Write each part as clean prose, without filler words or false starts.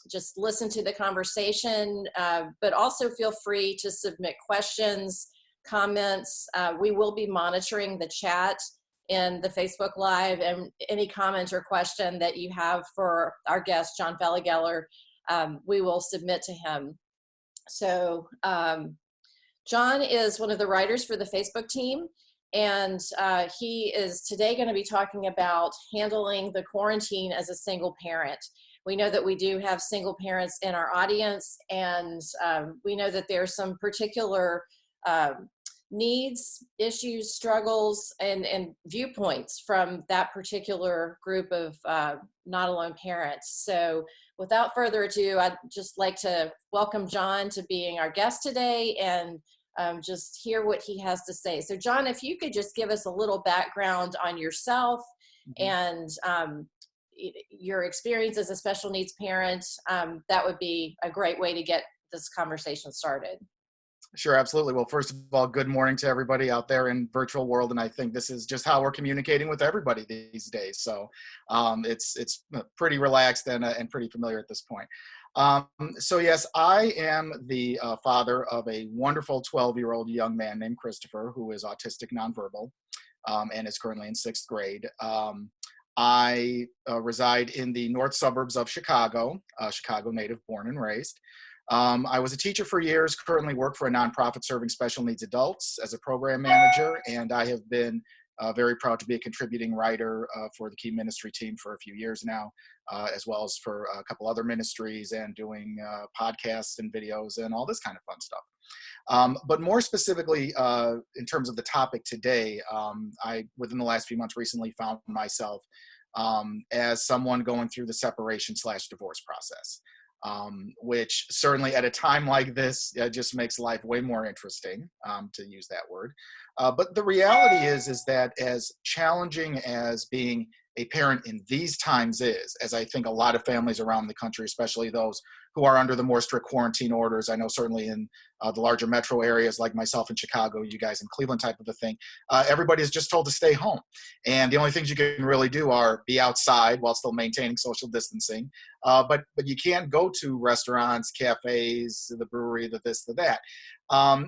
just listen to the conversation, but also feel free to submit questions, comments. We will be monitoring the chat in the Facebook Live, and any comment or question that you have for our guest, John Felageller, we will submit to him. So John is one of the writers for the Facebook team, and he is today going to be talking about handling the quarantine as a single parent. We know that we do have single parents in our audience, and we know that there are some particular needs, issues, struggles, and viewpoints from that particular group of not alone parents. So without further ado, I'd just like to welcome John to being our guest today and just hear what he has to say. So John, if you could just give us a little background on yourself and your experience as a special needs parent, that would be a great way to get this conversation started. Sure, absolutely. Well, first of all, good morning to everybody out there in virtual world. And I think this is just how we're communicating with everybody these days. So it's pretty relaxed and pretty familiar at this point. So yes, I am the father of a wonderful 12-year-old young man named Christopher, who is autistic nonverbal and is currently in 6th grade. I reside in the north suburbs of Chicago, Chicago native, born and raised. I was a teacher for years, currently work for a nonprofit serving special needs adults as a program manager, and I have been very proud to be a contributing writer for the Key Ministry team for a few years now, as well as for a couple other ministries and doing podcasts and videos and all this kind of fun stuff. But more specifically, in terms of the topic today, I, within the last few months, recently found myself as someone going through the separation/divorce process. Which certainly at a time like this just makes life way more interesting, to use that word. But the reality is that as challenging as being a parent in these times is, as I think a lot of families around the country, especially those who are under the more strict quarantine orders, I know certainly in the larger metro areas like myself in Chicago, you guys in Cleveland type of a thing, everybody is just told to stay home. And the only things you can really do are be outside while still maintaining social distancing. But you can't go to restaurants, cafes, the brewery, the this, the that.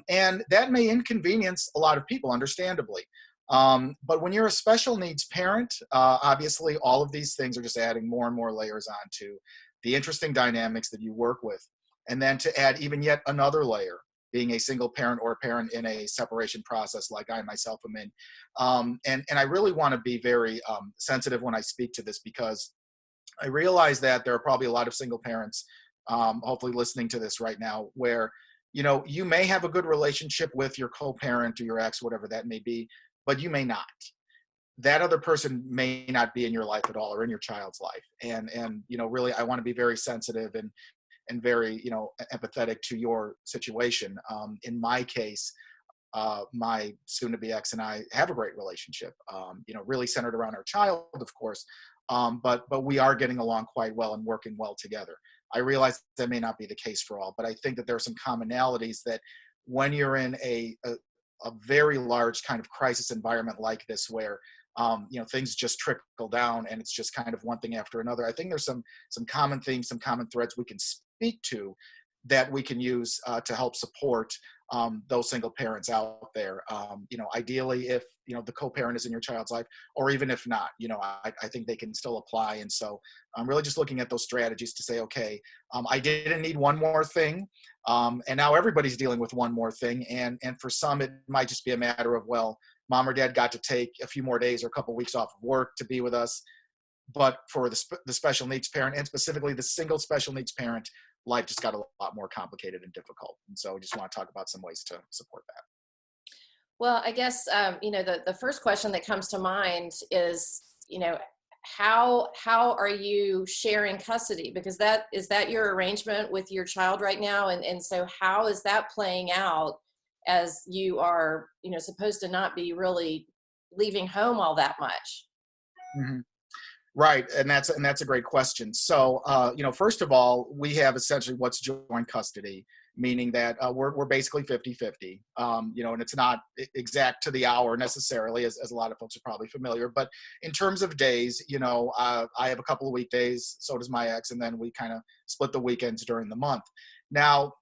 And that may inconvenience a lot of people, understandably. But when you're a special needs parent, obviously all of these things are just adding more and more layers onto the interesting dynamics that you work with. And then to add even yet another layer, being a single parent or a parent in a separation process like I myself am in. And I really want to be very sensitive when I speak to this, because I realize that there are probably a lot of single parents, hopefully listening to this right now, where, you know, you may have a good relationship with your co-parent or your ex, whatever that may be, but you may not. That other person may not be in your life at all, or in your child's life. And you know, really, I want to be very sensitive and very, you know, empathetic to your situation. In my case, my soon-to-be ex and I have a great relationship, you know, really centered around our child, of course, but we are getting along quite well and working well together. I realize that may not be the case for all, but I think that there are some commonalities that when you're in a very large kind of crisis environment like this, where you know, things just trickle down and it's just kind of one thing after another. I think there's some common themes, some common threads we can speak to that we can use to help support those single parents out there. You know, ideally, if, you know, the co-parent is in your child's life, or even if not, you know, I think they can still apply. And so I'm really just looking at those strategies to say, okay, I didn't need one more thing. And now everybody's dealing with one more thing. And for some, it might just be a matter of, well, mom or dad got to take a few more days or a couple of weeks off of work to be with us. But for the special needs parent, and specifically the single special needs parent, life just got a lot more complicated and difficult. And so we just want to talk about some ways to support that. Well, I guess, you know, the first question that comes to mind is, you know, how are you sharing custody? Because is that your arrangement with your child right now? And so how is that playing out as you are, you know, supposed to not be really leaving home all that much? Mm-hmm. Right, and that's a great question. So, you know, first of all, we have essentially what's joint custody. meaning that we're basically 50-50. And it's not exact to the hour necessarily, as a lot of folks are probably familiar. But in terms of days, I have a couple of weekdays, so does my ex, and then we kind of split the weekends during the month. Now,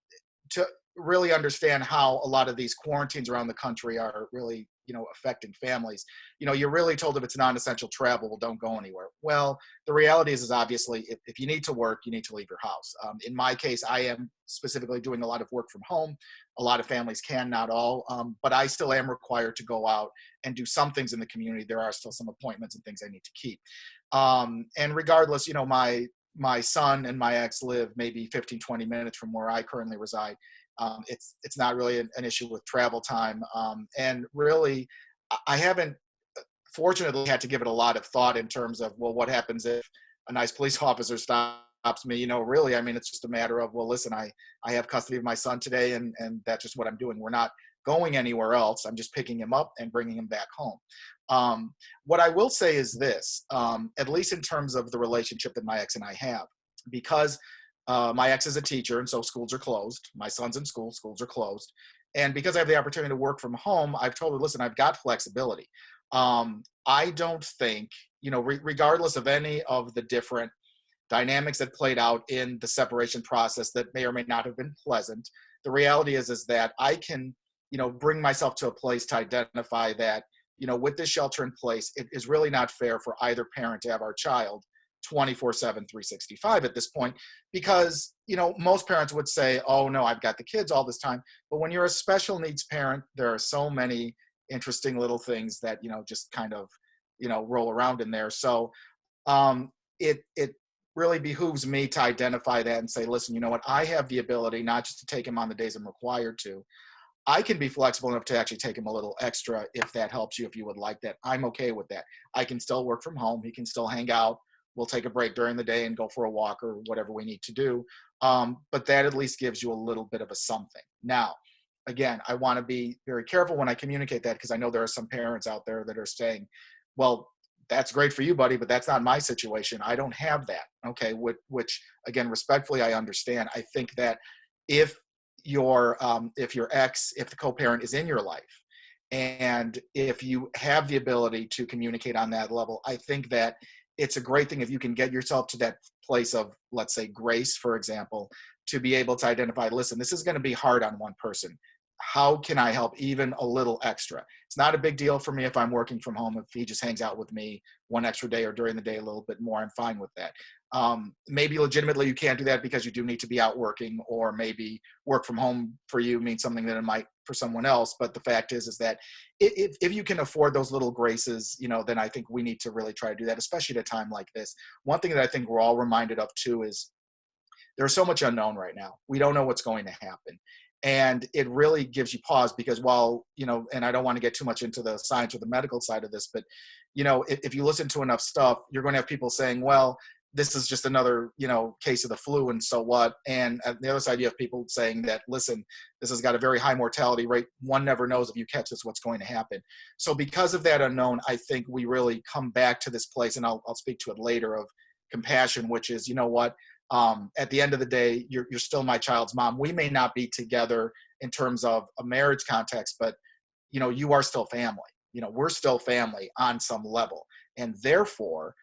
to really understand how a lot of these quarantines around the country are really, affecting families, you're really told if it's non-essential travel, well, don't go anywhere. Well, the reality is obviously if you need to work, you need to leave your house. In my case, I am specifically doing a lot of work from home. A lot of families can, not all, but I still am required to go out and do some things in the community. There are still some appointments and things I need to keep. And regardless, my son and my ex live maybe 15, 20 minutes from where I currently reside. It's not really an issue with travel time. And really, I haven't fortunately had to give it a lot of thought in terms of, well, what happens if a nice police officer stops me? Really, I mean, it's just a matter of, well, listen, I have custody of my son today, and that's just what I'm doing. We're not going anywhere else. I'm just picking him up and bringing him back home. What I will say is this, at least in terms of the relationship that my ex and I have, because my ex is a teacher, and so schools are closed. My son's in school, schools are closed. And because I have the opportunity to work from home, I've told her, listen, I've got flexibility. I don't think, regardless of any of the different dynamics that played out in the separation process that may or may not have been pleasant, the reality is that I can, bring myself to a place to identify that, with this shelter in place, it is really not fair for either parent to have our child 24/7, 365 at this point, because, most parents would say, oh no, I've got the kids all this time. But when you're a special needs parent, there are so many interesting little things that, just kind of, roll around in there. So it really behooves me to identify that and say, listen, you know what, I have the ability not just to take him on the days I'm required to. I can be flexible enough to actually take him a little extra if that helps you, if you would like that. I'm okay with that. I can still work from home. He can still hang out. We'll take a break during the day and go for a walk or whatever we need to do. But that at least gives you a little bit of a something. Now, again, I want to be very careful when I communicate that, because I know there are some parents out there that are saying, well, that's great for you, buddy, but that's not my situation. I don't have that. Okay. Which again, respectfully, I understand. I think that if your ex, if the co-parent is in your life, and if you have the ability to communicate on that level, I think that it's a great thing if you can get yourself to that place of, let's say, grace, for example, to be able to identify, listen, this is going to be hard on one person. How can I help even a little extra? It's not a big deal for me if I'm working from home. If he just hangs out with me one extra day or during the day a little bit more, I'm fine with that. Maybe legitimately you can't do that because you do need to be out working, or maybe work from home for you means something that it might for someone else. But the fact is that if you can afford those little graces, then I think we need to really try to do that, especially at a time like this. One thing that I think we're all reminded of too is there's so much unknown right now. We don't know what's going to happen. And it really gives you pause, because while, and I don't want to get too much into the science or the medical side of this, but, if you listen to enough stuff, you're going to have people saying, well, this is just another, case of the flu, and so what? And the other side, you have people saying that, listen, this has got a very high mortality rate. One never knows if you catch this, what's going to happen. So because of that unknown, I think we really come back to this place, and I'll speak to it later, of compassion, which is, you know what? At the end of the day, you're still my child's mom. We may not be together in terms of a marriage context, but you are still family. We're still family on some level, and therefore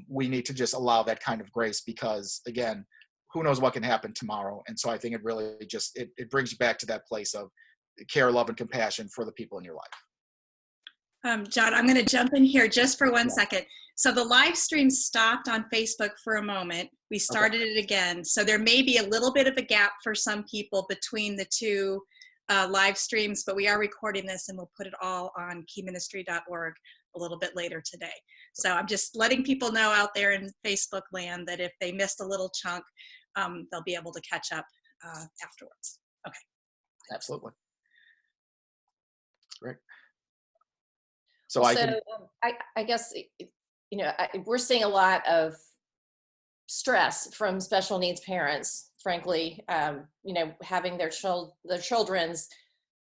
we need to just allow that kind of grace, because again, who knows what can happen tomorrow. And so I think it really just it brings you back to that place of care, love, and compassion for the people in your life. John, I'm going to jump in here just for one Yeah. second. So the live stream stopped on Facebook for a moment. We started it again. So there may be a little bit of a gap for some people between the two live streams, but we are recording this and we'll put it all on keyministry.org a little bit later today. So I'm just letting people know out there in Facebook land that if they missed a little chunk, they'll be able to catch up afterwards. Okay. Absolutely. Great. So I guess, we're seeing a lot of stress from special needs parents, frankly, having their children's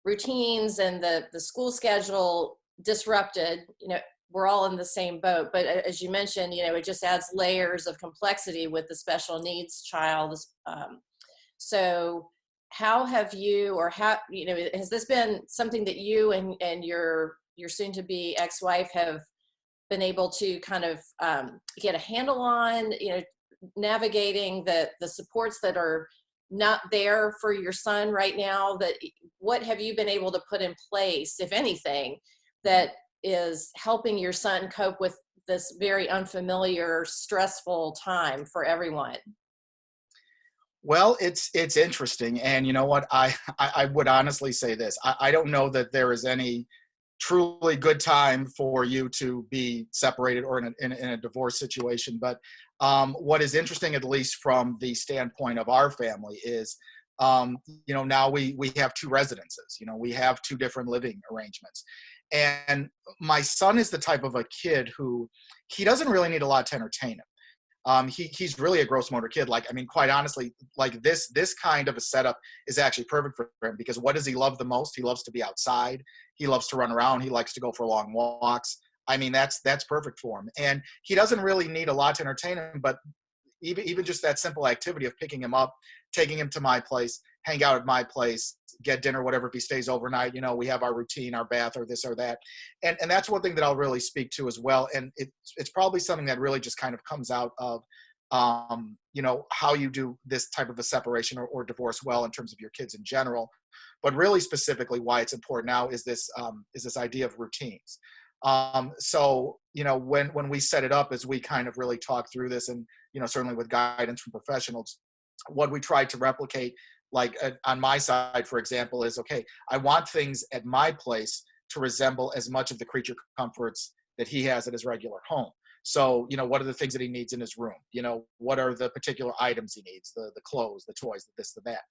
routines and the school schedule disrupted. We're all in the same boat, but as you mentioned, it just adds layers of complexity with the special needs child. So how have you, or how, has this been something that you and your soon to be ex-wife have been able to kind of get a handle on, navigating the supports that are not there for your son right now? That what have you been able to put in place, if anything, that is helping your son cope with this very unfamiliar, stressful time for everyone? Well, it's interesting, and you know what? I would honestly say this. I don't know that there is any truly good time for you to be separated or in a divorce situation. But what is interesting, at least from the standpoint of our family, is now we have two residences. We have two different living arrangements, and my son is the type of a kid who he doesn't really need a lot to entertain him. He's really a gross motor kid. Like, I mean, quite honestly, like this kind of a setup is actually perfect for him, because what does he love the most? He loves to be outside. He loves to run around. He likes to go for long walks. I mean, that's perfect for him. And he doesn't really need a lot to entertain him, but even just that simple activity of picking him up, taking him to my place, hang out at my place, get dinner, whatever. If he stays overnight, we have our routine, our bath, or this or that. And that's one thing that I'll really speak to as well. And it's probably something that really just kind of comes out of how you do this type of a separation or divorce well in terms of your kids in general. But really specifically why it's important now is this idea of routines. When we set it up, as we kind of really talk through this, and certainly with guidance from professionals, what we tried to replicate, like on my side, for example, is okay, I want things at my place to resemble as much of the creature comforts that he has at his regular home. So, what are the things that he needs in his room? What are the particular items he needs, the clothes, the toys, the this, the that.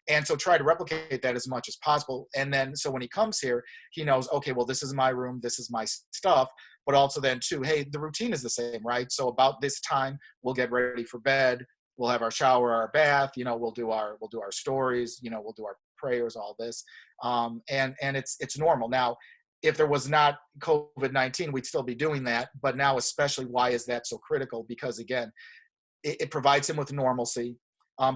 And so try to replicate that as much as possible. And then, so when he comes here, he knows, okay, well, this is my room, this is my stuff, but also then too, hey, the routine is the same, right? So about this time, we'll get ready for bed. We'll have our shower, our bath, we'll do our stories, we'll do our prayers, all this. And it's normal. Now, if there was not COVID-19, we'd still be doing that. But now, especially, why is that so critical? Because again, it provides him with normalcy.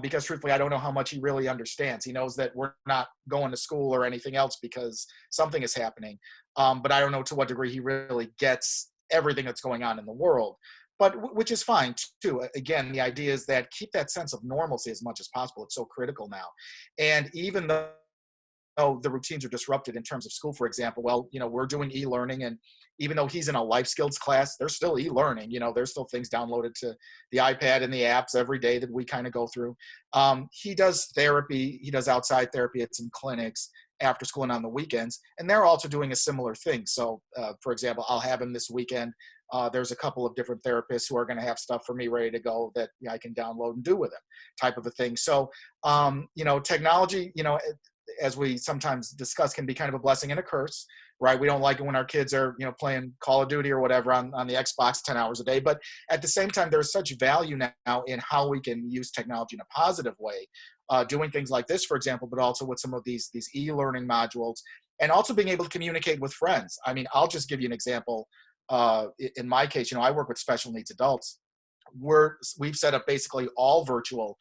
Because truthfully, I don't know how much he really understands. He knows that we're not going to school or anything else because something is happening. But I don't know to what degree he really gets everything that's going on in the world. But which is fine too. Again, the idea is that keep that sense of normalcy as much as possible. It's so critical now. And even though the routines are disrupted in terms of school, for example, well, we're doing e-learning, and even though he's in a life skills class, there's still e-learning. There's still things downloaded to the iPad and the apps every day that we kind of go through. He does therapy. He does outside therapy at some clinics after school and on the weekends, and they're also doing a similar thing. So, for example, I'll have him this weekend. There's a couple of different therapists who are going to have stuff for me ready to go that I can download and do with him, type of a thing. So, technology, as we sometimes discuss, can be kind of a blessing and a curse, right? We don't like it when our kids are, playing Call of Duty or whatever on the Xbox 10 hours a day. But at the same time, there's such value now in how we can use technology in a positive way, doing things like this, for example, but also with some of these e-learning modules, and also being able to communicate with friends. I mean, I'll just give you an example. In my case, I work with special needs adults. We've set up basically all virtual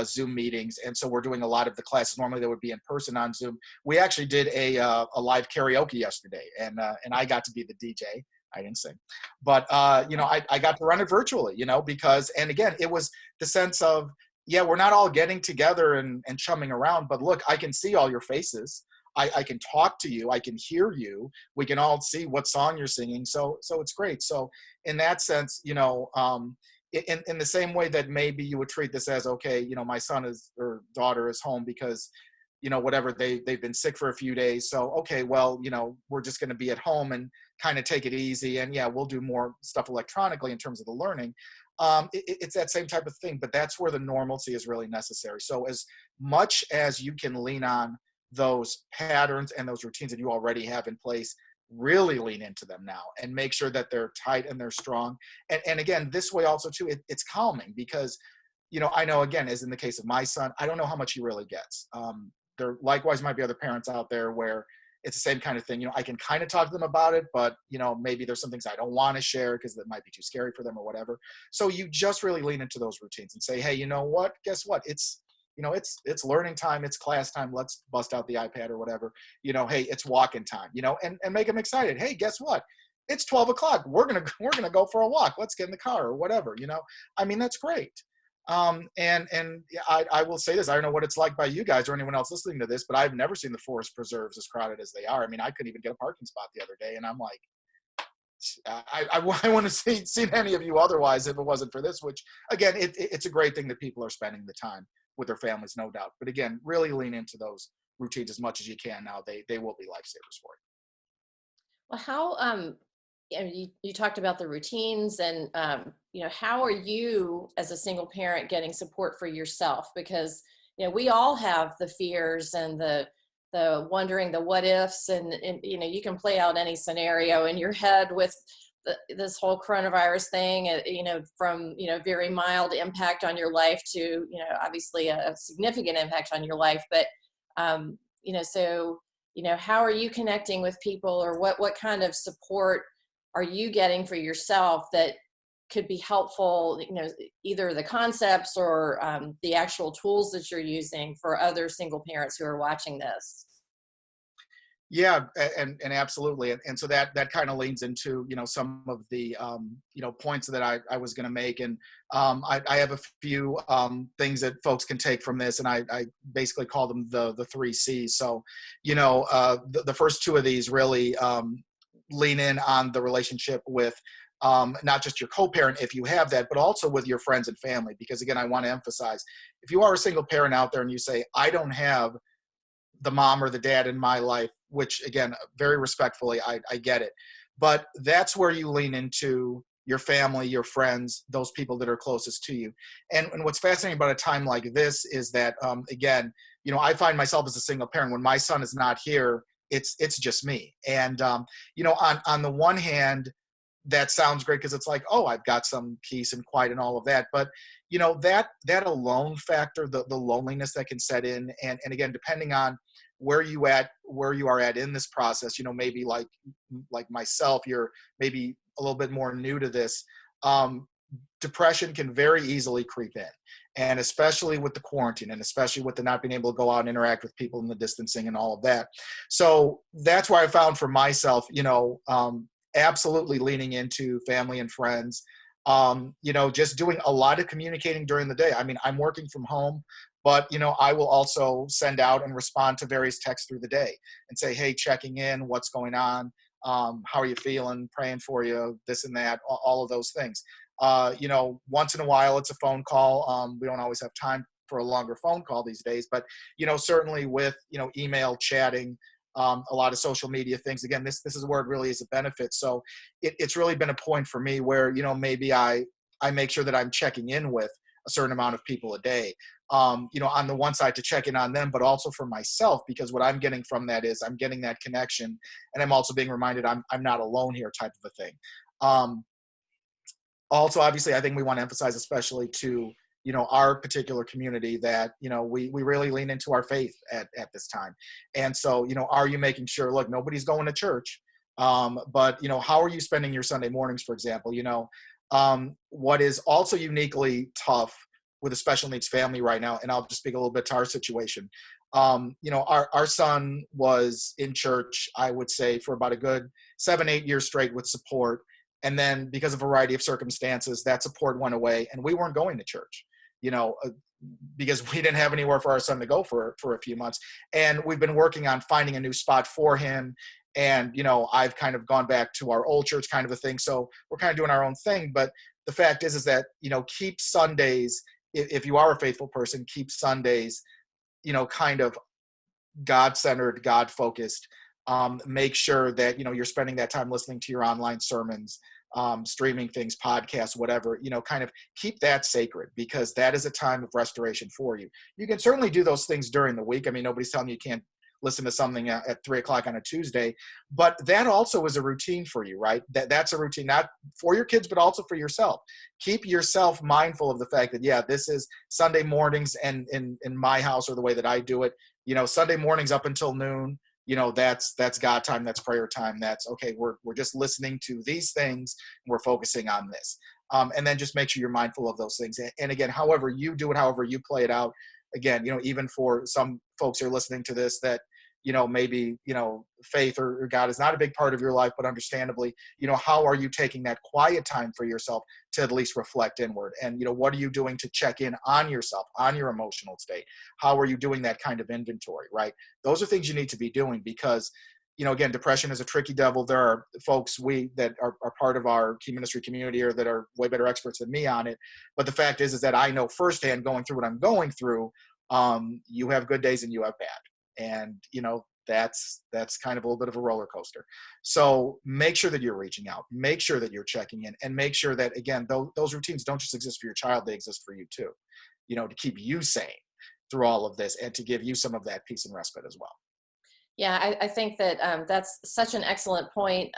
Zoom meetings, and so we're doing a lot of the classes normally that would be in person on Zoom. We actually did a live karaoke yesterday, and I got to be the DJ. I didn't sing, but I got to run it virtually, because, and again, it was the sense of, yeah, we're not all getting together and chumming around, but look, I can see all your faces. I can talk to you. I can hear you. We can all see what song you're singing. So it's great. So in that sense, in the same way that maybe you would treat this as, okay, my son or daughter is home because, whatever, they've been sick for a few days. So, okay, well, we're just going to be at home and kind of take it easy. And yeah, we'll do more stuff electronically in terms of the learning. It's that same type of thing, but that's where the normalcy is really necessary. So as much as you can lean on those patterns and those routines that you already have in place, really lean into them now and make sure that they're tight and they're strong. And again, this way also too, it's calming because, I know, again, as in the case of my son, I don't know how much he really gets. There likewise might be other parents out there where it's the same kind of thing. I can kind of talk to them about it, but maybe there's some things I don't want to share because that might be too scary for them or whatever. So you just really lean into those routines and say, hey, you know what? Guess what? It's it's learning time, it's class time. Let's bust out the iPad or whatever. Hey, it's walking time. And make them excited. Hey, guess what? It's 12 o'clock. We're gonna go for a walk. Let's get in the car or whatever. That's great. And I will say this. I don't know what it's like by you guys or anyone else listening to this, but I've never seen the forest preserves as crowded as they are. I mean, I couldn't even get a parking spot the other day, and I'm like, I wouldn't have seen any of you otherwise if it wasn't for this, which again, it's a great thing that people are spending the time with their families, no doubt. But again, really lean into those routines as much as you can now. They will be lifesavers for you. Well, how you talked about the routines, and how are you as a single parent getting support for yourself? Because we all have the fears and the wondering, the what ifs, and you can play out any scenario in your head with this whole coronavirus thing, from very mild impact on your life to obviously a significant impact on your life. But so how are you connecting with people, or what kind of support are you getting for yourself that could be helpful, either the concepts or the actual tools that you're using for other single parents who are watching this? Yeah, and absolutely. And so that kind of leans into, some of the, points that I was going to make. And I have a few things that folks can take from this. And I basically call them the 3 C's. So, the first 2 of these really lean in on the relationship with not just your co-parent, if you have that, but also with your friends and family. Because again, I want to emphasize, if you are a single parent out there and you say, I don't have the mom or the dad in my life, which again, very respectfully, I get it. But that's where you lean into your family, your friends, those people that are closest to you. And what's fascinating about a time like this is that, again, I find myself as a single parent, when my son is not here, it's just me. And, on the one hand, that sounds great because it's like, oh, I've got some peace and quiet and all of that. But, that alone factor, the loneliness that can set in. And again, depending on where you are at in this process, maybe like myself, you're maybe a little bit more new to this. Depression can very easily creep in, and especially with the quarantine, and especially with the not being able to go out and interact with people in the distancing and all of that. So that's why I found for myself, absolutely leaning into family and friends, just doing a lot of communicating during the day. I mean, I'm working from home, but, I will also send out and respond to various texts through the day and say, hey, checking in, what's going on? How are you feeling? Praying for you, this and that, all of those things. Once in a while, it's a phone call. We don't always have time for a longer phone call these days, but, certainly with, email, chatting, a lot of social media things. Again, this is where it really is a benefit. So it's really been a point for me where, maybe I make sure that I'm checking in with a certain amount of people a day, on the one side to check in on them, but also for myself, because what I'm getting from that is I'm getting that connection, and I'm also being reminded I'm not alone here, type of a thing. Also, obviously, I think we want to emphasize, especially to, our particular community, that, we really lean into our faith at this time. And so, are you making sure, look, nobody's going to church, but, how are you spending your Sunday mornings, for example? What is also uniquely tough with a special needs family right now, and I'll just speak a little bit to our situation. Our son was in church, I would say, for about a good 7-8 years straight with support. And then because of a variety of circumstances, that support went away, and we weren't going to church, because we didn't have anywhere for our son to go for a few months. And we've been working on finding a new spot for him. And, I've kind of gone back to our old church, kind of a thing. So we're kind of doing our own thing. But the fact is that, keep Sundays, if you are a faithful person, keep Sundays, kind of God-centered, God-focused. Make sure that, you're spending that time listening to your online sermons, streaming things, podcasts, whatever, kind of keep that sacred, because that is a time of restoration for you. You can certainly do those things during the week. I mean, nobody's telling you can't listen to something at 3:00 on a Tuesday, but that also is a routine for you, right? That's a routine, not for your kids, but also for yourself. Keep yourself mindful of the fact that, yeah, this is Sunday mornings, and in my house, or the way that I do it, Sunday mornings up until noon, that's God time, that's prayer time, that's okay. We're just listening to these things, and we're focusing on this. And then just make sure you're mindful of those things. And again, however you do it, however you play it out, again, even for some folks who are listening to this that, maybe, faith or God is not a big part of your life, but understandably, how are you taking that quiet time for yourself to at least reflect inward? And, what are you doing to check in on yourself, on your emotional state? How are you doing that kind of inventory, right? Those are things you need to be doing because, again, depression is a tricky devil. There are folks that are part of our key ministry community or that are way better experts than me on it. But the fact is that I know firsthand going through what I'm going through, you have good days and you have bad. And, that's kind of a little bit of a roller coaster. So make sure that you're reaching out, make sure that you're checking in, and make sure that, again, those routines don't just exist for your child, they exist for you too, to keep you sane through all of this and to give you some of that peace and respite as well. Yeah, I think that that's such an excellent point.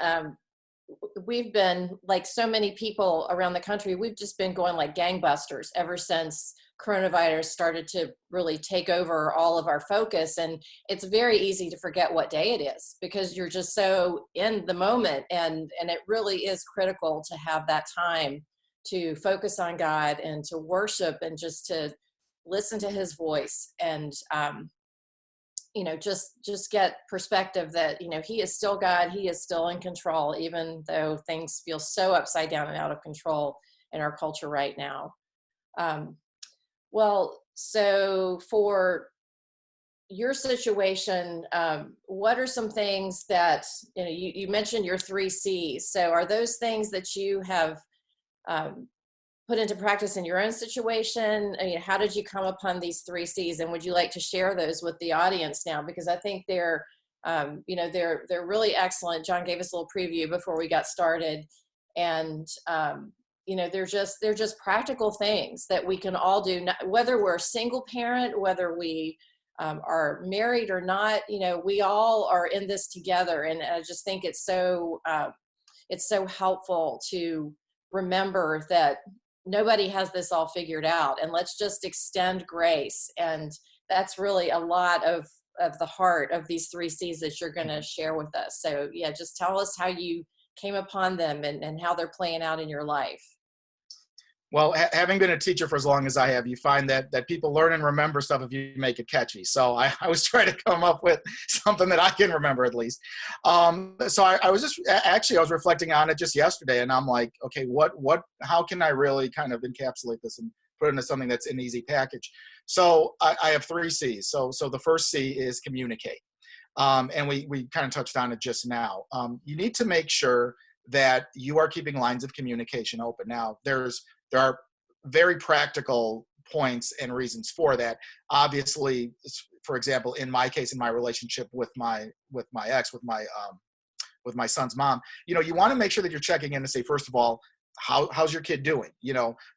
We've been, like so many people around the country, we've just been going like gangbusters ever since coronavirus started to really take over all of our focus. And it's very easy to forget what day it is because you're just so in the moment. And it really is critical to have that time to focus on God and to worship and just to listen to his voice and, just get perspective that, he is still God, he is still in control, even though things feel so upside down and out of control in our culture right now. Well, so for your situation, what are some things that, you mentioned your 3 C's. So are those things that you have put into practice in your own situation? How did you come upon these 3 C's, and would you like to share those with the audience now? Because I think they're really excellent. John gave us a little preview before we got started, and they're just practical things that we can all do, whether we're a single parent, whether we are married or not. We all are in this together, and I just think it's so helpful to remember that nobody has this all figured out, and let's just extend grace. And that's really a lot of the heart of these 3 C's that you're going to share with us. So yeah, just tell us how you came upon them and how they're playing out in your life. Well, having been a teacher for as long as I have, you find that people learn and remember stuff if you make it catchy. So I was trying to come up with something that I can remember at least. So I was reflecting on it just yesterday, and I'm like, okay, how can I really kind of encapsulate this and put it into something that's an easy package? So I have 3 C's. So the first C is communicate. And we kind of touched on it just now. You need to make sure that you are keeping lines of communication open. Now, there are very practical points and reasons for that. Obviously, for example, in my case, in my relationship with my ex, with my son's mom, you want to make sure that you're checking in to say, first of all, how's your kid doing?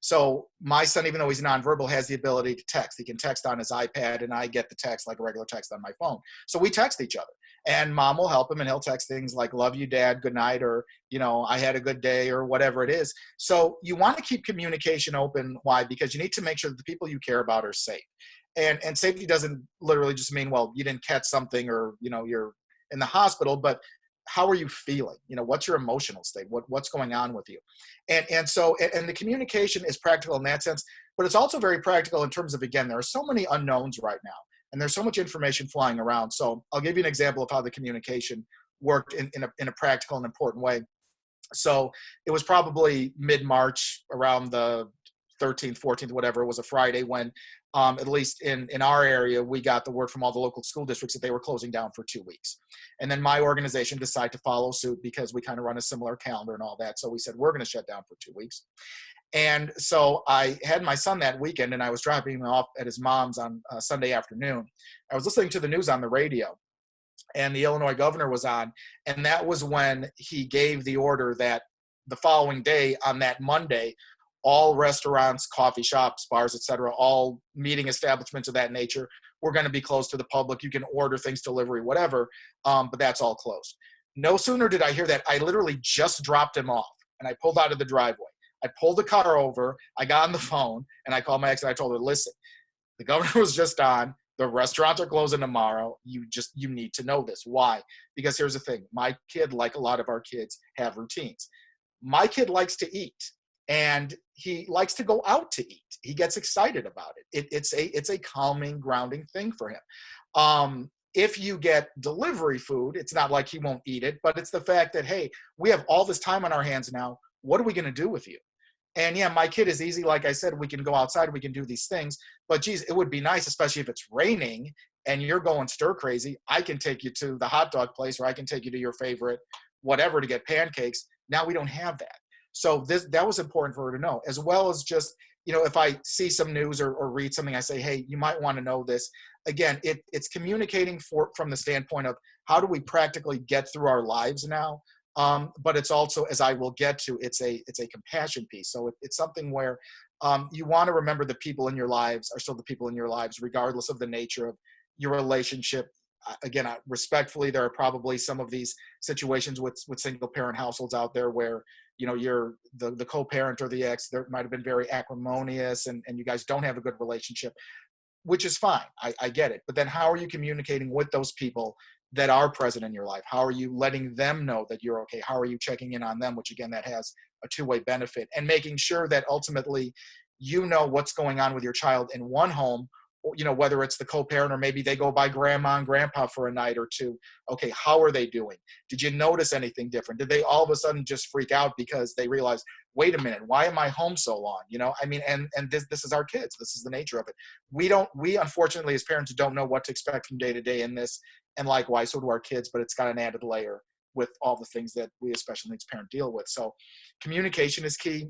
So my son, even though he's nonverbal, has the ability to text. He can text on his iPad, and I get the text like a regular text on my phone. So we text each other. And mom will help him, and he'll text things like, love you, dad, good night, or, I had a good day, or whatever it is. So you want to keep communication open. Why? Because you need to make sure that the people you care about are safe. And safety doesn't literally just mean, well, you didn't catch something or, you're in the hospital, but how are you feeling? What's your emotional state? What's going on with you? And so the communication is practical in that sense, but it's also very practical in terms of, again, there are so many unknowns right now. And there's so much information flying around. So I'll give you an example of how the communication worked in a practical and important way. So it was probably mid-March, around the 13th, 14th, whatever. It was a Friday when, at least in our area, we got the word from all the local school districts that they were closing down for 2 weeks. And then my organization decided to follow suit because we kind of run a similar calendar and all that. So we said, we're going to shut down for 2 weeks. And so I had my son that weekend, and I was dropping him off at his mom's on Sunday afternoon. I was listening to the news on the radio, and the Illinois governor was on, and that was when he gave the order that the following day, on that Monday, all restaurants, coffee shops, bars, etc., all meeting establishments of that nature were going to be closed to the public. You can order things, delivery, whatever, but that's all closed. No sooner did I hear that, I literally just dropped him off, and I pulled out of the driveway. I pulled the car over, I got on the phone, and I called my ex, and I told her, listen, the governor was just on, the restaurants are closing tomorrow, you need to know this. Why? Because here's the thing, my kid, like a lot of our kids, have routines. My kid likes to eat, and he likes to go out to eat. He gets excited about it. It's a calming, grounding thing for him. If you get delivery food, it's not like he won't eat it, but it's the fact that, hey, we have all this time on our hands now. What are we going to do with you? And yeah, my kid is easy. Like I said, we can go outside, we can do these things, but geez, it would be nice, especially if it's raining and you're going stir crazy. I can take you to the hot dog place, or I can take you to your favorite whatever to get pancakes. Now we don't have that. So that was important for her to know, as well as just, if I see some news or read something, I say, hey, you might want to know this. Again, it's communicating from the standpoint of how do we practically get through our lives now. But it's also, as I will get to, it's a compassion piece. So it's something where you want to remember the people in your lives are still the people in your lives, regardless of the nature of your relationship. Again, respectfully, there are probably some of these situations with single parent households out there where, you're the co-parent or the ex, there might have been very acrimonious and you guys don't have a good relationship, which is fine. I get it. But then how are you communicating with those people that are present in your life? How are you letting them know that you're okay? How are you checking in on them? Which again, that has a two-way benefit, and making sure that ultimately, what's going on with your child in one home, whether it's the co-parent or maybe they go by grandma and grandpa for a night or two. Okay, how are they doing? Did you notice anything different? Did they all of a sudden just freak out because they realized, wait a minute, why am I home so long? And this is our kids. This is the nature of it. We unfortunately as parents don't know what to expect from day to day in this. And likewise, so do our kids, but it's got an added layer with all the things that we as special needs parents deal with. So communication is key.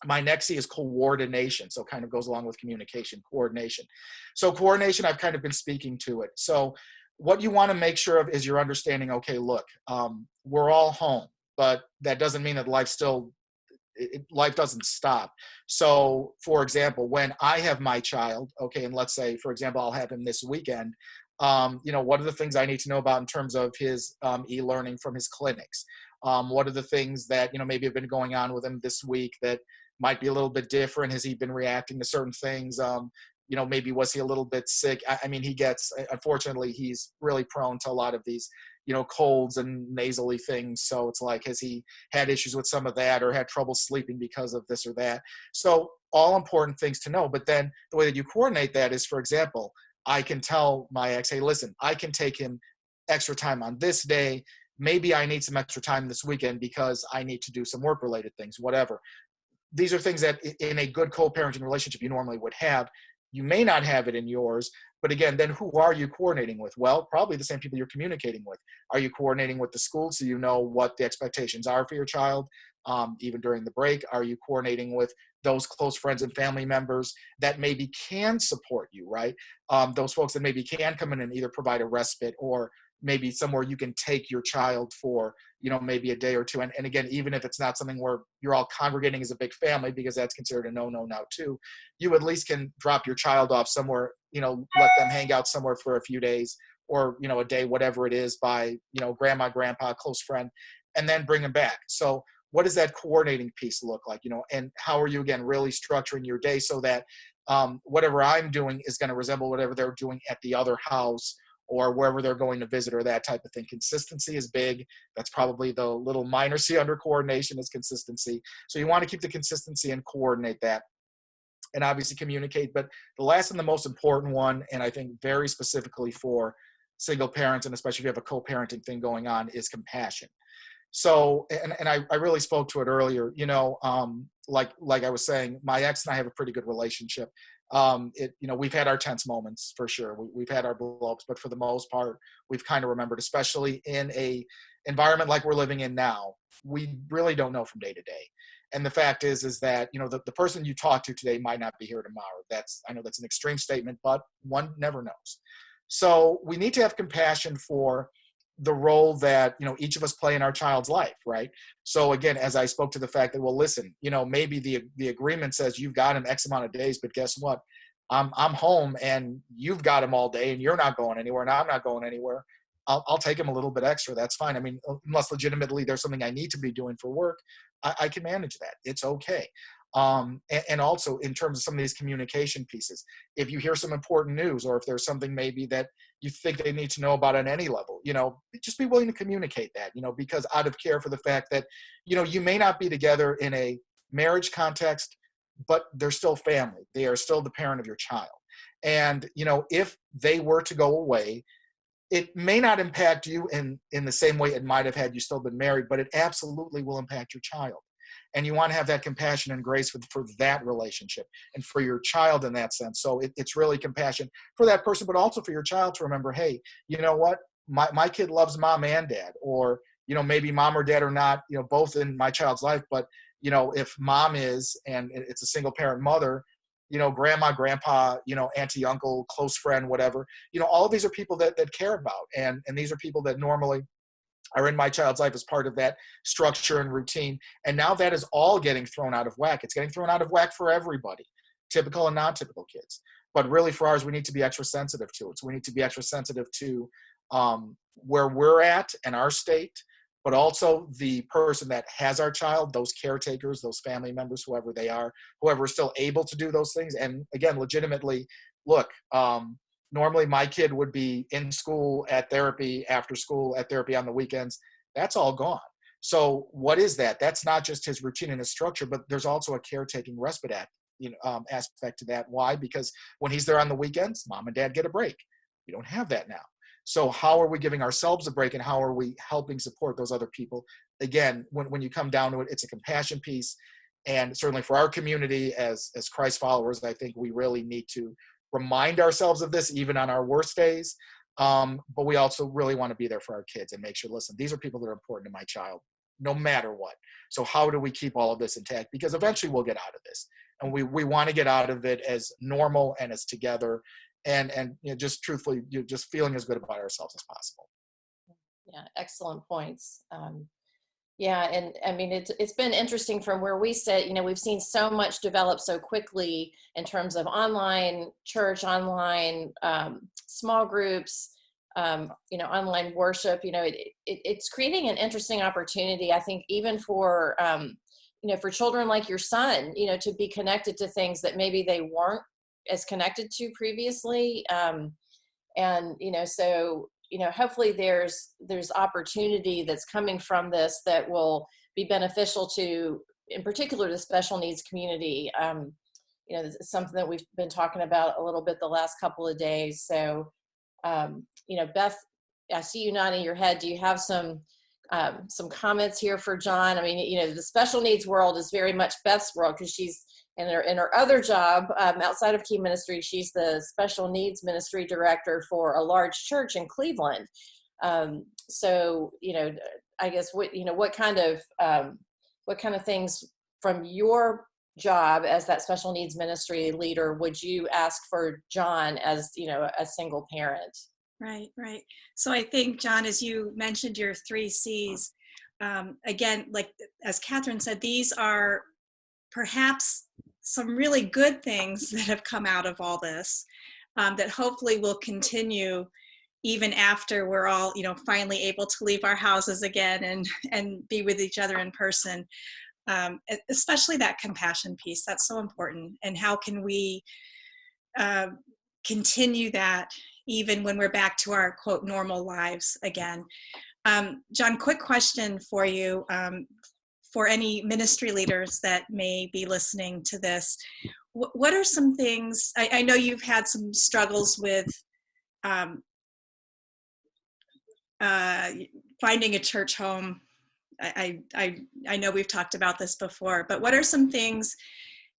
My next C is coordination. So it kind of goes along with communication, coordination. So coordination, I've kind of been speaking to it. So what you want to make sure of is you're understanding, okay, look, we're all home, but that doesn't mean that life doesn't stop. So for example, when I have my child, okay, and let's say, for example, I'll have him this weekend, what are the things I need to know about in terms of his e-learning from his clinics? What are the things that, maybe have been going on with him this week that might be a little bit different? Has he been reacting to certain things? Maybe was he a little bit sick? Unfortunately, he's really prone to a lot of these, colds and nasally things. So it's like, has he had issues with some of that or had trouble sleeping because of this or that? So all important things to know. But then the way that you coordinate that is, for example, I can tell my ex, hey, listen, I can take him extra time on this day. Maybe I need some extra time this weekend because I need to do some work-related things, whatever. These are things that in a good co-parenting relationship you normally would have. You may not have it in yours, but again, then who are you coordinating with? Well, probably the same people you're communicating with. Are you coordinating with the school so you know what the expectations are for your child, even during the break? Are you coordinating with those close friends and family members that maybe can support you, right? Those folks that maybe can come in and either provide a respite or maybe somewhere you can take your child for, maybe a day or two. And again, even if it's not something where you're all congregating as a big family, because that's considered a no-no now too, you at least can drop your child off somewhere, let them hang out somewhere for a few days or, a day, whatever it is, by, grandma, grandpa, close friend, and then bring them back. So what does that coordinating piece look like, and how are you, again, really structuring your day so that whatever I'm doing is going to resemble whatever they're doing at the other house or wherever they're going to visit or that type of thing. Consistency is big. That's probably the little minor C under coordination is consistency. So you want to keep the consistency and coordinate that and obviously communicate. But the last and the most important one, and I think very specifically for single parents, and especially if you have a co-parenting thing going on, is compassion. So, and I really spoke to it earlier, like I was saying, my ex and I have a pretty good relationship. We've had our tense moments for sure. We've had our blow-ups, but for the most part, we've kind of remembered, especially in a environment like we're living in now, we really don't know from day to day. And the fact is that, the person you talk to today might not be here tomorrow. I know that's an extreme statement, but one never knows. So we need to have compassion for the role that, each of us play in our child's life, right? So again, as I spoke to the fact that, well, listen, maybe the agreement says you've got him X amount of days, but guess what? I'm home and you've got him all day and you're not going anywhere and I'm not going anywhere. I'll take him a little bit extra. That's fine. I mean, unless legitimately there's something I need to be doing for work, I can manage that. It's okay. And also in terms of some of these communication pieces, if you hear some important news or if there's something maybe that you think they need to know about on any level, just be willing to communicate that, because out of care for the fact that, you may not be together in a marriage context, but they're still family. They are still the parent of your child. And, if they were to go away, it may not impact you in the same way it might have had you still been married, but it absolutely will impact your child. And you want to have that compassion and grace for that relationship and for your child in that sense. So it's really compassion for that person, but also for your child to remember, hey, you know what? My kid loves mom and dad, or, maybe mom or dad are not, both in my child's life, but, if mom is, and it's a single parent mother, grandma, grandpa, auntie, uncle, close friend, whatever, all of these are people that care about. And these are people that normally are in my child's life as part of that structure and routine. And now that is all getting thrown out of whack. It's getting thrown out of whack for everybody, typical and non-typical kids. But really for ours, we need to be extra sensitive to it. So we need to be extra sensitive to where we're at and our state, but also the person that has our child, those caretakers, those family members, whoever they are, whoever is still able to do those things. And again, legitimately, look, normally my kid would be in school, at therapy, after school, at therapy on the weekends. That's all gone. So what is that? That's not just his routine and his structure, but there's also a caretaking respite aspect to that. Why? Because when he's there on the weekends, mom and dad get a break. We don't have that now. So how are we giving ourselves a break, and how are we helping support those other people? Again, when you come down to it, it's a compassion piece. And certainly for our community as Christ followers, I think we really need to remind ourselves of this even on our worst days. But we also really want to be there for our kids and make sure, listen, these are people that are important to my child, no matter what. So how do we keep all of this intact? Because eventually we'll get out of this. And we want to get out of it as normal and as together, and just truthfully, just feeling as good about ourselves as possible. Yeah, excellent points. Yeah, and I mean, it's been interesting from where we sit. We've seen so much develop so quickly in terms of online church, online small groups, online worship. It's creating an interesting opportunity, I think, even for for children like your son, to be connected to things that maybe they weren't as connected to previously, and so. Hopefully there's opportunity that's coming from this that will be beneficial to, in particular, the special needs community. It's something that we've been talking about a little bit the last couple of days. So, Beth, I see you nodding your head. Do you have some comments here for John? I mean, the special needs world is very much Beth's world, because she's in her other job outside of Key Ministry. She's the special needs ministry director for a large church in Cleveland. So, I guess what kind of things from your job as that special needs ministry leader would you ask for John as, a single parent? Right. So I think, John, as you mentioned your 3 C's, again, like as Catherine said, these are perhaps some really good things that have come out of all this, that hopefully will continue even after we're all, finally able to leave our houses again and be with each other in person. Especially that compassion piece, that's so important. And how can we continue that even when we're back to our, quote, normal lives again? John, quick question for you. For any ministry leaders that may be listening to this, what are some things, I know you've had some struggles with finding a church home. I know we've talked about this before, but what are some things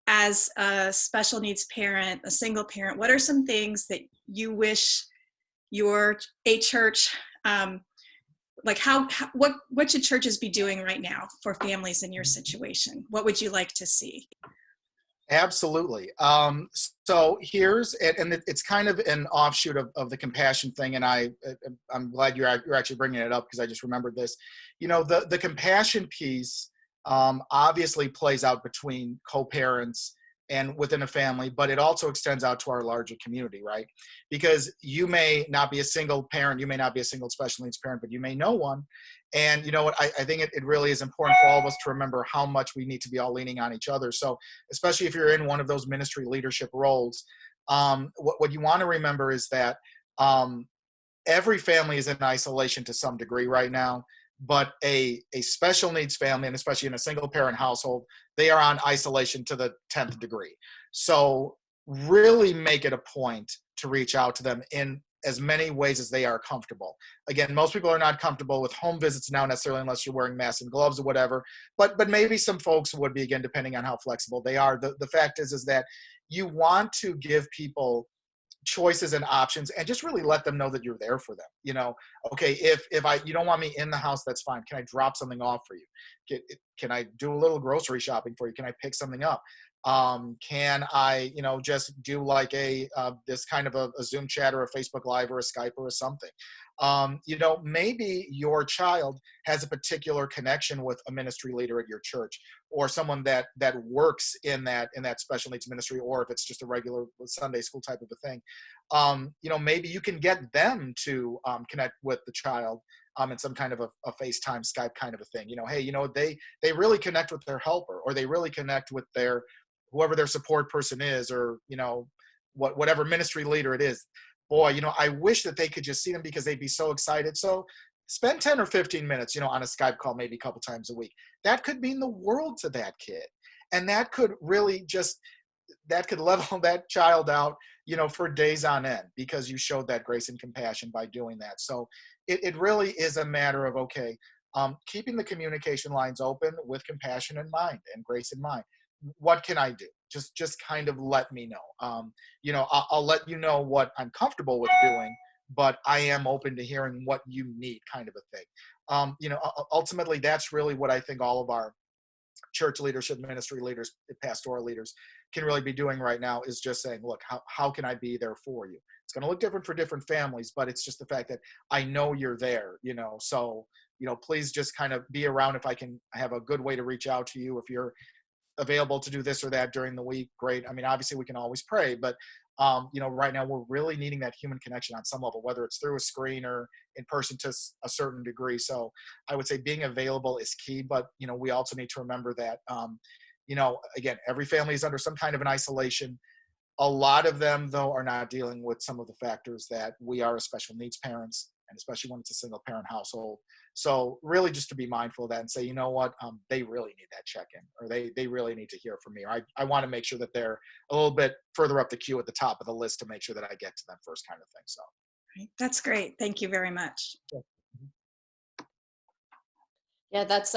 as a special needs parent, a single parent, what are some things that you wish a church, like what should churches be doing right now for families in your situation? What would you like to see? Absolutely. So here's, and it's kind of an offshoot of the compassion thing. And I'm glad you're actually bringing it up, because I just remembered this. The compassion piece obviously plays out between co-parents and within a family, but it also extends out to our larger community, right? Because you may not be a single parent, you may not be a single special needs parent, but you may know one. And you know what, I think it really is important for all of us to remember how much we need to be all leaning on each other. So especially if you're in one of those ministry leadership roles, what you want to remember is that every family is in isolation to some degree right now. But a special needs family, and especially in a single parent household, they are on isolation to the 10th degree. So really make it a point to reach out to them in as many ways as they are comfortable. Again, most people are not comfortable with home visits now necessarily unless you're wearing masks and gloves or whatever, but maybe some folks would be, again, depending on how flexible they are. The fact is that you want to give people choices and options and just really let them know that you're there for them. Okay, if you don't want me in the house, that's fine. Can I drop something off for you? Can I do a little grocery shopping for you? Can I pick something up? Can I just do like a this kind of a Zoom chat or a Facebook Live or a Skype or something? Maybe your child has a particular connection with a ministry leader at your church, or someone that works in that special needs ministry, or if it's just a regular Sunday school type of a thing. Maybe you can get them to connect with the child in some kind of a FaceTime, Skype kind of a thing. Hey, they really connect with their helper, or they really connect with their whoever their support person is, or whatever ministry leader it is. Boy, I wish that they could just see them because they'd be so excited. So spend 10 or 15 minutes, on a Skype call, maybe a couple times a week. That could mean the world to that kid. And that could really that could level that child out, for days on end, because you showed that grace and compassion by doing that. So it really is a matter of, okay, keeping the communication lines open with compassion in mind and grace in mind. What can I do? Just kind of let me know. I'll let you know what I'm comfortable with doing, but I am open to hearing what you need, kind of a thing. Ultimately, that's really what I think all of our church leadership, ministry leaders, pastoral leaders can really be doing right now, is just saying, look, how can I be there for you? It's going to look different for different families, but it's just the fact that I know you're there, so, please just kind of be around. If I can have a good way to reach out to you, if you're available to do this or that during the week, great. I mean, obviously we can always pray, but right now we're really needing that human connection on some level, whether it's through a screen or in person to a certain degree. So I would say being available is key, but we also need to remember that again, every family is under some kind of an isolation. A lot of them, though, are not dealing with some of the factors that we are as special needs parents, and especially when it's a single parent household. So really just to be mindful of that and say, you know what, they really need that check-in, or they really need to hear from me. Or I want to make sure that they're a little bit further up the queue at the top of the list to make sure that I get to them first, kind of thing. So That's great. Thank you very much. Yeah, that's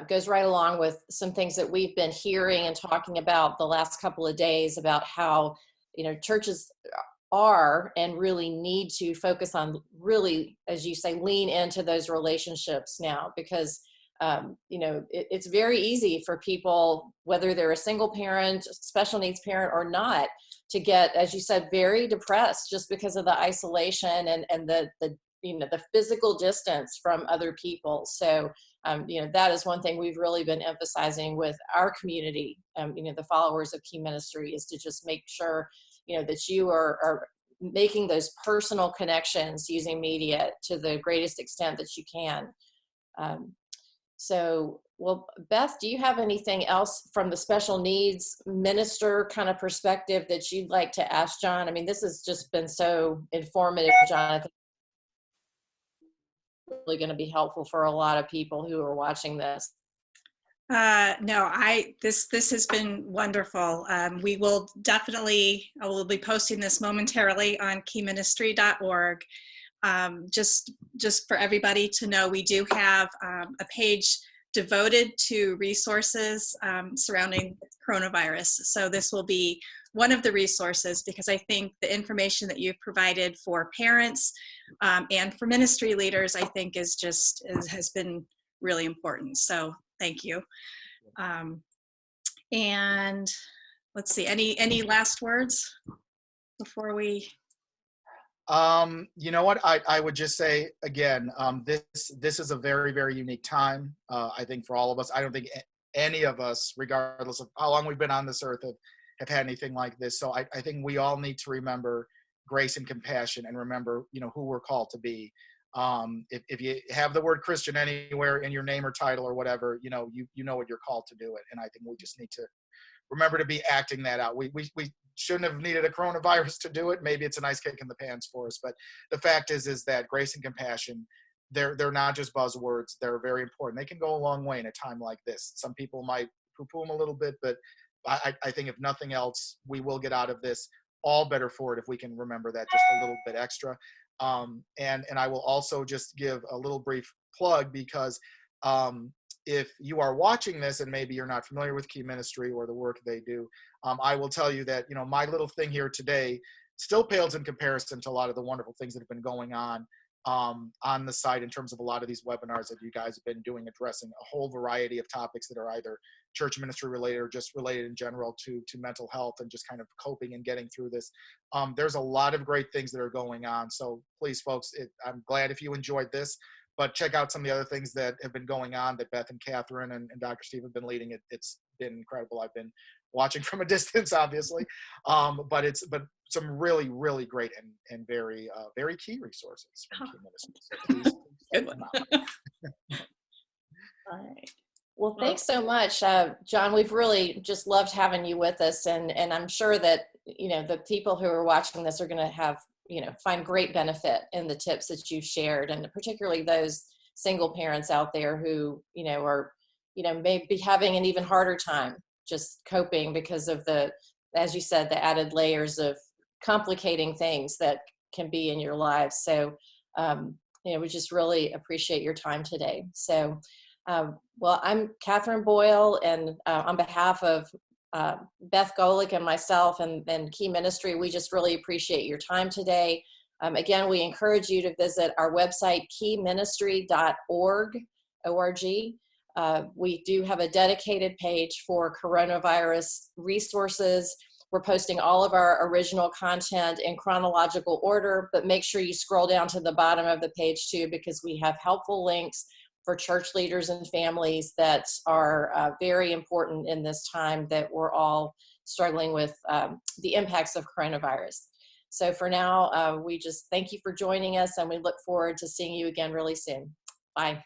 goes right along with some things that we've been hearing and talking about the last couple of days, about how churches are and really need to focus on, really, as you say, lean into those relationships now, because it's very easy for people, whether they're a single parent, special needs parent or not, to get, as you said, very depressed just because of the isolation and the physical distance from other people. So that is one thing we've really been emphasizing with our community, the followers of Key Ministry, is to just make sure that you are making those personal connections using media to the greatest extent that you can. Well, Beth, do you have anything else from the special needs minister kind of perspective that you'd like to ask John? I mean, this has just been so informative, John. I think it's really going to be helpful for a lot of people who are watching this. No, this has been wonderful. We will definitely, I will be posting this momentarily on keyministry.org. Just for everybody to know, we do have a page devoted to resources surrounding coronavirus. So this will be one of the resources, because I think the information that you've provided for parents and for ministry leaders, I think has been really important. So thank you. And let's see, any last words before we? You know what, I would just say again, this is a very, very unique time, I think, for all of us. I don't think any of us, regardless of how long we've been on this earth, have had anything like this. So I think we all need to remember grace and compassion, and remember who we're called to be. If you have the word Christian anywhere in your name or title or whatever, you know what you're called to do it. And I think we just need to remember to be acting that out. We shouldn't have needed a coronavirus to do it. Maybe it's a nice kick in the pants for us, but the fact is that grace and compassion, they're not just buzzwords. They're very important. They can go a long way in a time like this. Some people might poo-poo them a little bit, but I think if nothing else, we will get out of this all better for it if we can remember that just a little bit extra. And I will also just give a little brief plug because if you are watching this and maybe you're not familiar with Key Ministry or the work they do, I will tell you that, my little thing here today still pales in comparison to a lot of the wonderful things that have been going on the site in terms of a lot of these webinars that you guys have been doing, addressing a whole variety of topics that are either church ministry related or just related in general to mental health and just kind of coping and getting through this. There's a lot of great things that are going on. So please, folks, I'm glad if you enjoyed this, but check out some of the other things that have been going on that Beth and Catherine and Dr. Steve have been leading. It's been incredible. I've been watching from a distance, obviously, but some really, really great and very, very key resources from Key Ministry. So please check them out. All right. Well, thanks so much, John. We've really just loved having you with us, and I'm sure that the people who are watching this are going to have find great benefit in the tips that you've shared, and particularly those single parents out there who are may be having an even harder time just coping because of as you said, the added layers of complicating things that can be in your lives. So we just really appreciate your time today. So well, I'm Catherine Boyle, and on behalf of Beth Golick and myself and Key Ministry, we just really appreciate your time today. Again, we encourage you to visit our website, keyministry.org. We do have a dedicated page for coronavirus resources. We're posting all of our original content in chronological order, but make sure you scroll down to the bottom of the page too, because we have helpful links for church leaders and families that are very important in this time that we're all struggling with the impacts of coronavirus. So for now, we just thank you for joining us, and we look forward to seeing you again really soon. Bye.